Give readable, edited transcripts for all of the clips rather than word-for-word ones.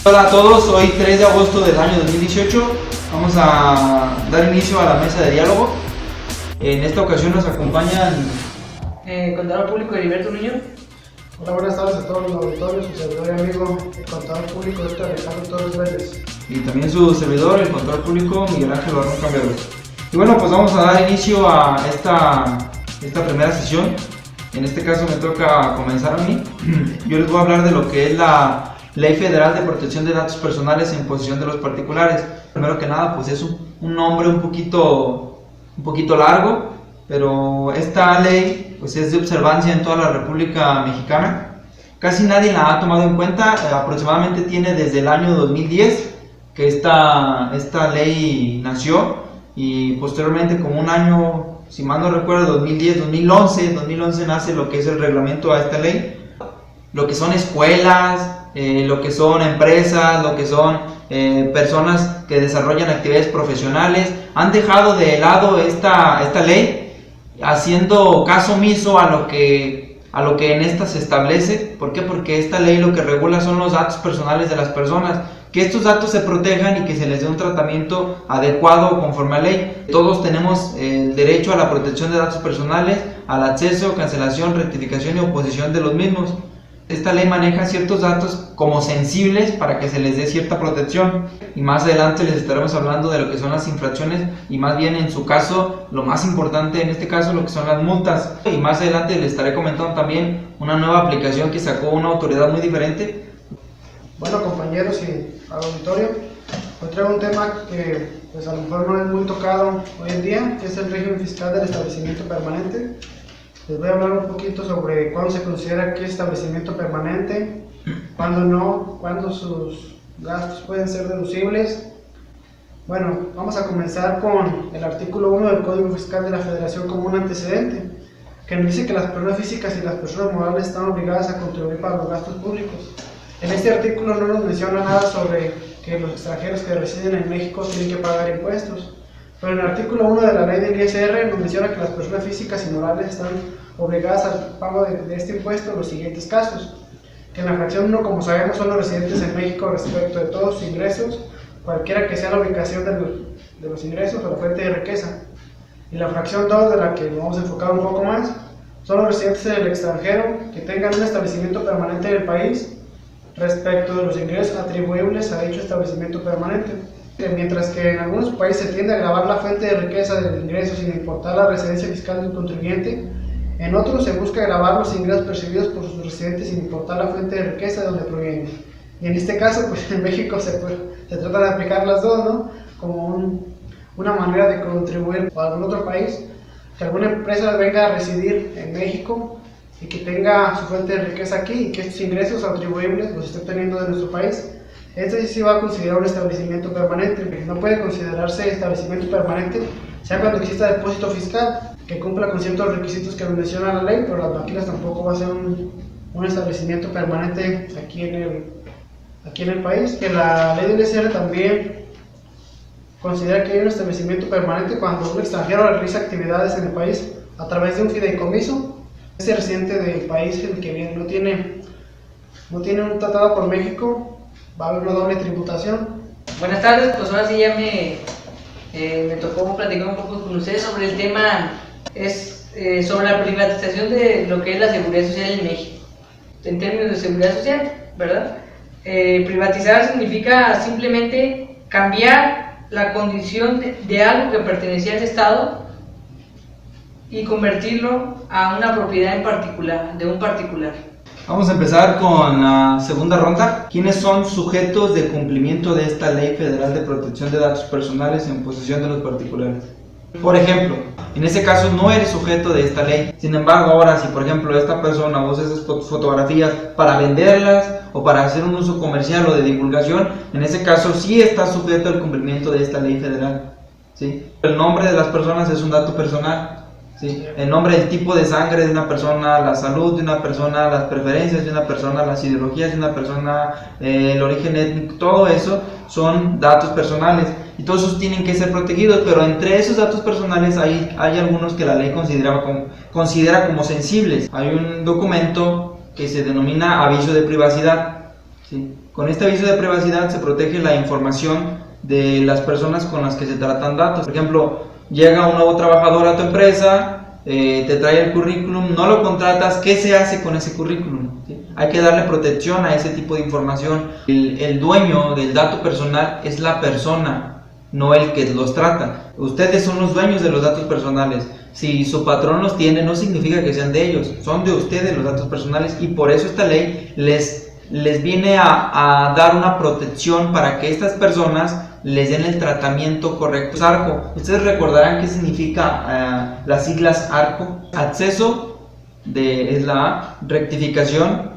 Hola a todos, hoy 3 de agosto del año 2018 vamos a dar inicio a la mesa de diálogo. En esta ocasión nos acompañan Contador Público Heriberto Nuño. Hola, buenas tardes a todos los auditorios, su servidor y amigo, el Contador Público Alejandro Torres Vélez. Y también su servidor, el Contador Público Miguel Ángel Barrón Camberos. Y bueno, pues vamos a dar inicio a esta primera sesión. En este caso me toca comenzar a mí. Yo les voy a hablar de lo que es la Ley Federal de Protección de Datos Personales en posesión de los particulares. Primero que nada, pues es un nombre un poquito largo, pero esta ley pues es de observancia en toda la República Mexicana. Casi nadie la ha tomado en cuenta. Aproximadamente tiene desde el año 2010 que esta ley nació, y posteriormente, como un año, si mal no recuerdo, 2011 nace lo que es el reglamento a esta ley. Lo que son escuelas, lo que son empresas, lo que son personas que desarrollan actividades profesionales, han dejado de lado esta ley, haciendo caso omiso a lo que en esta se establece. ¿Por qué? Porque esta ley lo que regula son los datos personales de las personas, que estos datos se protejan y que se les dé un tratamiento adecuado conforme a ley. Todos tenemos el derecho a la protección de datos personales, al acceso, cancelación, rectificación y oposición de los mismos. Esta ley maneja ciertos datos como sensibles para que se les dé cierta protección, y más adelante les estaremos hablando de lo que son las infracciones, y más bien en su caso, lo más importante en este caso, lo que son las multas. Y más adelante les estaré comentando también una nueva aplicación que sacó una autoridad muy diferente. Bueno, compañeros y auditorio, hoy traigo un tema que pues a lo mejor no es muy tocado hoy en día, que es el régimen fiscal del establecimiento permanente. Les voy a hablar un poquito sobre cuándo se considera que es establecimiento permanente, cuándo no, cuándo sus gastos pueden ser deducibles. Bueno, vamos a comenzar con el artículo 1 del Código Fiscal de la Federación como un antecedente, que nos dice que las personas físicas y las personas morales están obligadas a contribuir para los gastos públicos. En este artículo no nos menciona nada sobre que los extranjeros que residen en México tienen que pagar impuestos. Pero en el artículo 1 de la ley del ISR nos menciona que las personas físicas y morales están obligadas al pago de este impuesto en los siguientes casos. Que en la fracción 1, como sabemos, son los residentes en México respecto de todos sus ingresos, cualquiera que sea la ubicación de los ingresos o la fuente de riqueza. Y la fracción 2, de la que nos vamos a enfocar un poco más, son los residentes en el extranjero que tengan un establecimiento permanente en el país respecto de los ingresos atribuibles a dicho establecimiento permanente. Mientras que en algunos países se tiende a gravar la fuente de riqueza del ingreso sin importar la residencia fiscal del contribuyente, en otros se busca gravar los ingresos percibidos por sus residentes sin importar la fuente de riqueza de donde provienen. Y en este caso, pues en México se trata de aplicar las dos, ¿no? Como una manera de contribuir a algún otro país, que alguna empresa venga a residir en México y que tenga su fuente de riqueza aquí, y que estos ingresos atribuibles los esté obteniendo de nuestro país. Este sí se va a considerar un establecimiento permanente. No puede considerarse establecimiento permanente sea cuando exista depósito fiscal que cumpla con ciertos requisitos que menciona la ley, pero las máquinas tampoco va a ser un establecimiento permanente aquí en el país. Que la ley del ISR también considera que hay un establecimiento permanente cuando un extranjero realiza actividades en el país a través de un fideicomiso. Ese residente del país en el que viene no tiene un tratado con México, va a haber una doble tributación. Buenas tardes, pues ahora sí ya me tocó platicar un poco con ustedes sobre el tema, sobre la privatización de lo que es la seguridad social en México. En términos de seguridad social, ¿verdad? Privatizar significa simplemente cambiar la condición de algo que pertenecía al Estado y convertirlo a una propiedad en particular, de un particular. Vamos a empezar con la segunda ronda. ¿Quiénes son sujetos de cumplimiento de esta Ley Federal de Protección de Datos Personales en posesión de los particulares? Por ejemplo, en ese caso no eres sujeto de esta ley. Sin embargo, ahora si por ejemplo esta persona usa esas fotografías para venderlas o para hacer un uso comercial o de divulgación, en ese caso sí está sujeto al cumplimiento de esta ley federal, ¿sí? El nombre de las personas es un dato personal. ¿Sí? El nombre, el tipo de sangre de una persona, la salud de una persona, las preferencias de una persona, las ideologías de una persona, el origen étnico, todo eso son datos personales y todos esos tienen que ser protegidos, pero entre esos datos personales hay algunos que la ley considera como sensibles. Hay un documento que se denomina aviso de privacidad, ¿sí? Con este aviso de privacidad se protege la información de las personas con las que se tratan datos. Por ejemplo, llega un nuevo trabajador a tu empresa, te trae el currículum, no lo contratas, ¿qué se hace con ese currículum? ¿Sí? Hay que darle protección a ese tipo de información. El dueño del dato personal es la persona, no el que los trata. Ustedes son los dueños de los datos personales. Si su patrón los tiene, no significa que sean de ellos, son de ustedes los datos personales, y por eso esta ley les viene a dar una protección para que estas personas les den el tratamiento correcto. ARCO, ustedes recordarán qué significa las siglas ARCO. Acceso es la A, rectificación,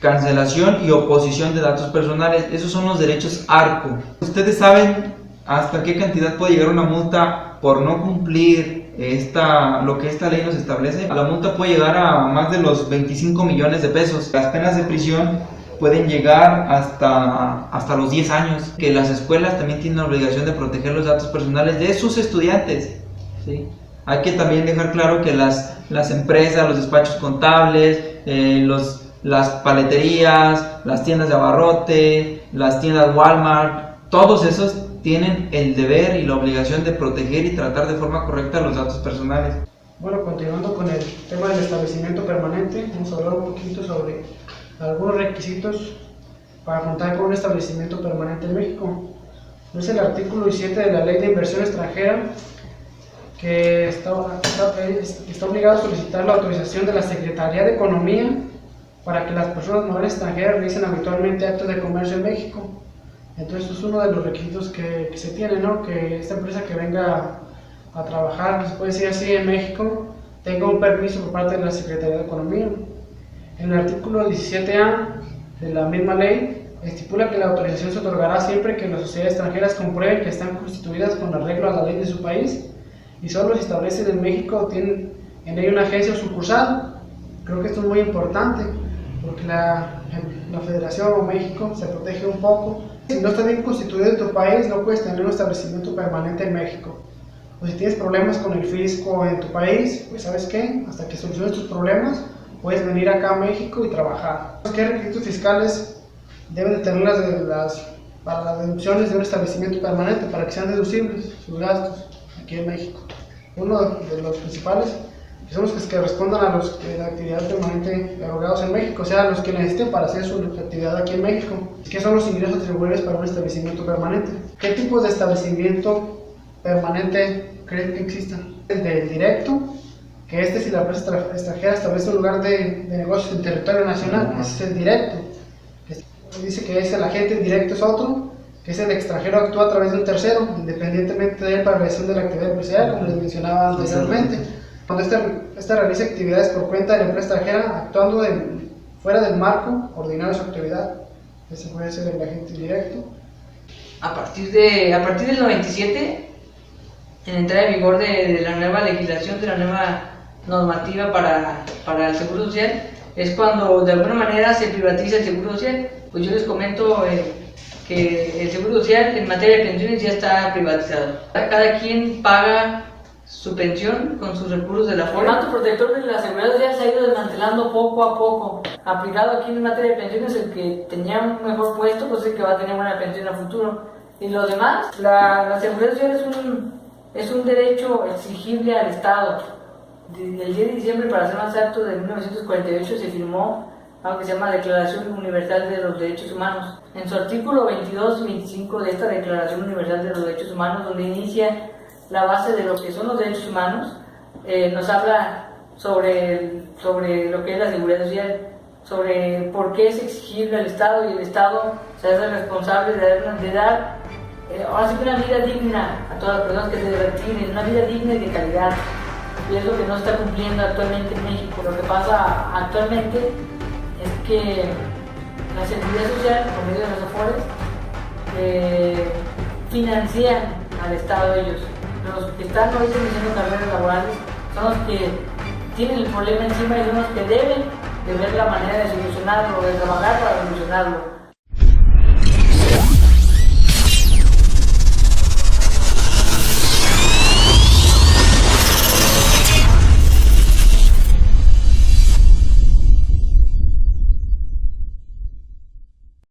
cancelación y oposición de datos personales. Esos son los derechos ARCO. Ustedes saben hasta qué cantidad puede llegar una multa por no cumplir lo que esta ley nos establece. La multa puede llegar a más de los 25 millones de pesos. Las penas de prisión pueden llegar hasta los 10 años. Que las escuelas también tienen la obligación de proteger los datos personales de sus estudiantes, ¿sí? Hay que también dejar claro que las empresas, los despachos contables, las paleterías, las tiendas de abarrote, las tiendas Walmart, todos esos tienen el deber y la obligación de proteger y tratar de forma correcta los datos personales. Bueno, continuando con el tema del establecimiento permanente, vamos a hablar un poquito sobre algunos requisitos para contar con un establecimiento permanente en México. Es el artículo 17 de la Ley de Inversión Extranjera, que está obligado a solicitar la autorización de la Secretaría de Economía para que las personas morales extranjeras realicen habitualmente actos de comercio en México. Entonces, es uno de los requisitos que se tiene, ¿no? Que esta empresa que venga a trabajar, se puede decir así, en México, tenga un permiso por parte de la Secretaría de Economía. En el artículo 17A de la misma ley, estipula que la autorización se otorgará siempre que las sociedades extranjeras comprueben que están constituidas con arreglo a la ley de su país y solo se establecen en México o tienen en ello una agencia o sucursal. Creo que esto es muy importante porque la Federación o México se protege un poco. Si no estás bien constituido en tu país, no puedes tener un establecimiento permanente en México. O si tienes problemas con el fisco en tu país, pues ¿sabes qué? Hasta que soluciones tus problemas, puedes venir acá a México y trabajar. ¿Qué requisitos fiscales deben de tener para las deducciones de un establecimiento permanente para que sean deducibles sus gastos aquí en México? Uno de los principales son los que respondan a los de la actividad permanente erogados en México, o sea, los que necesiten para hacer su actividad aquí en México. ¿Qué son los ingresos tributarios para un establecimiento permanente? ¿Qué tipos de establecimiento permanente creen que existan? El del directo, que si la empresa extranjera establece un lugar de negocios en territorio nacional, ese es el directo. Dice que es el agente directo, es otro, que es el extranjero actúa a través de un tercero, independientemente de él para la realización de la actividad empresarial, como les mencionaba anteriormente. Cuando esta realiza actividades por cuenta de la empresa extranjera, actuando fuera del marco ordinario de su actividad, ese puede ser el agente directo. A partir del 97, en entrada en vigor de la nueva legislación, de la nueva normativa para el Seguro Social, es cuando de alguna manera se privatiza el Seguro Social. Pues yo les comento que el Seguro Social en materia de pensiones ya está privatizado. Cada quien paga su pensión con sus recursos de la FORE. El manto protector de la seguridad social se ha ido desmantelando poco a poco. Aplicado aquí en materia de pensiones, el que tenía un mejor puesto, pues el que va a tener buena pensión a futuro. Y los demás, la seguridad social es un derecho exigible al Estado. El 10 de diciembre, para ser más exacto, de 1948 se firmó algo que se llama Declaración Universal de los Derechos Humanos. En su artículo 22 y 25 de esta Declaración Universal de los Derechos Humanos, donde inicia la base de lo que son los derechos humanos, nos habla sobre lo que es la seguridad social, sobre por qué es exigible al Estado, y el Estado se hace responsable de dar ahora sí una vida digna a todas las personas que se retiren, una vida digna y de calidad. Y es lo que no está cumpliendo actualmente en México. Lo que pasa actualmente es que la seguridad social, por medio de los AFORES, financian al Estado ellos. Los que están hoy iniciando carreras laborales son los que tienen el problema encima y son los que deben de ver la manera de solucionarlo, de trabajar para solucionarlo.